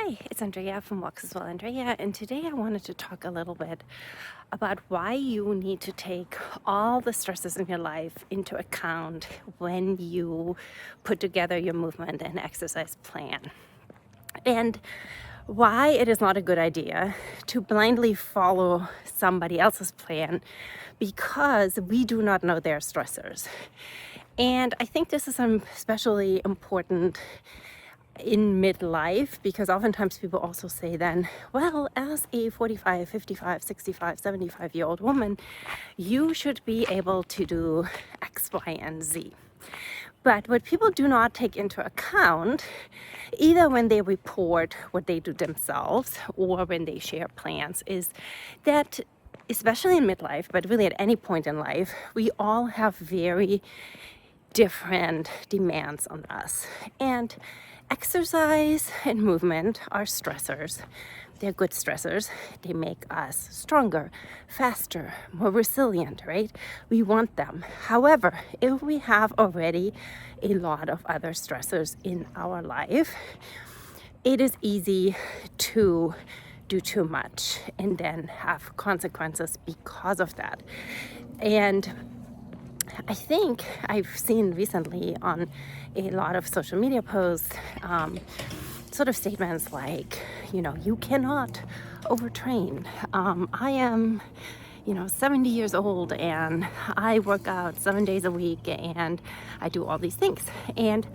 Hi, it's Andrea from WellAndrea, and today I wanted to talk a little bit about why you need to take all the stresses in your life into account when you put together your movement and exercise plan, and why it is not a good idea to blindly follow somebody else's plan because we do not know their stressors. And I think this is especially important in midlife, because oftentimes people also say then, well, as a 45, 55, 65, 75-year-old woman, you should be able to do X, Y, and Z. But what people do not take into account, either when they report what they do themselves or when they share plans, is that especially in midlife, but really at any point in life, we all have very different demands on us. And exercise and movement are stressors. They're good stressors. They make us stronger, faster, more resilient, right? We want them. However, if we have already a lot of other stressors in our life, it is easy to do too much and then have consequences because of that. And I think I've seen recently on a lot of social media posts sort of statements like, you cannot overtrain. I am 70 years old and I work out 7 days a week and I do all these things. And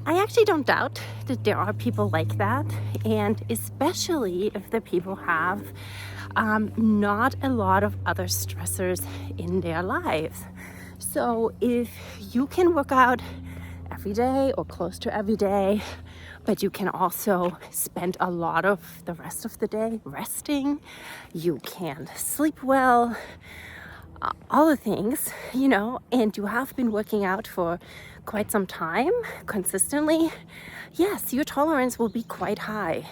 I actually don't doubt that there are people like that, and especially if the people have not a lot of other stressors in their lives. So if you can work out every day or close to every day, but you can also spend a lot of the rest of the day resting, you can sleep well, all the things, and you have been working out for quite some time consistently, yes, your tolerance will be quite high.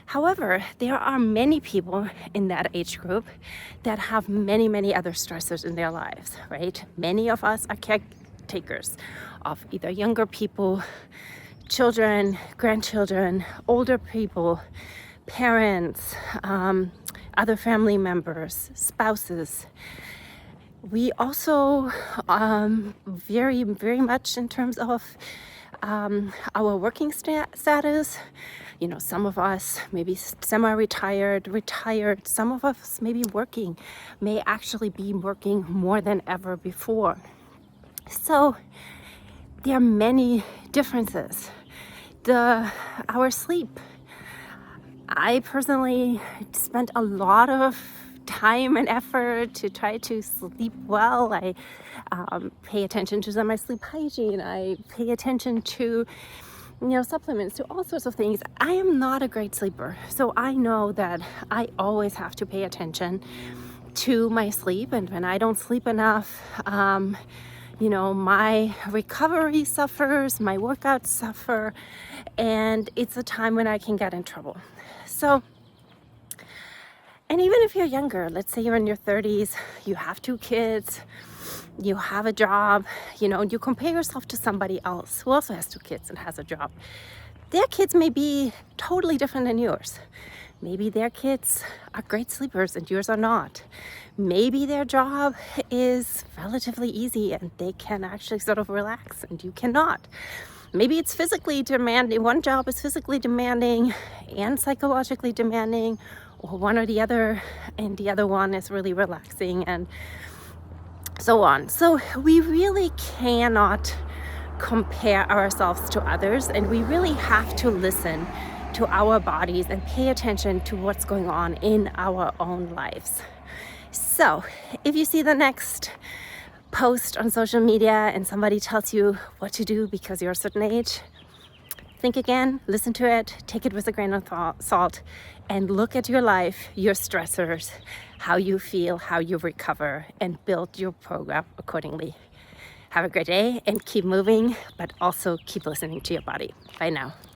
However, there are many people in that age group that have many, many other stressors in their lives, right? Many of us are caretakers of either younger people, children, grandchildren, older people, parents, other family members, spouses. We also, very, very much in terms of our working status, some of us maybe semi-retired, retired, some of us maybe working, may actually be working more than ever before. So there are many differences. Our sleep. I personally spent a lot of time and effort to try to sleep well. I pay attention to my sleep hygiene. I pay attention to supplements, to all sorts of things. I am not a great sleeper, so I know that I always have to pay attention to my sleep, and when I don't sleep enough, my recovery suffers, my workouts suffer, and it's a time when I can get in trouble. So, and even if you're younger, let's say you're in your 30s, you have 2 kids, you have a job, you compare yourself to somebody else who also has 2 kids and has a job. Their kids may be totally different than yours. Maybe their kids are great sleepers and yours are not. Maybe their job is relatively easy and they can actually sort of relax and you cannot. Maybe it's physically demanding. One job is physically demanding and psychologically demanding, or one or the other, and the other one is really relaxing, and so on. So we really cannot compare ourselves to others, and we really have to listen to our bodies and pay attention to what's going on in our own lives. So if you see the next post on social media and somebody tells you what to do because you're a certain age, think again, listen to it, take it with a grain of salt, and look at your life, your stressors, how you feel, how you recover, and build your program accordingly. Have a great day and keep moving, but also keep listening to your body. Bye now.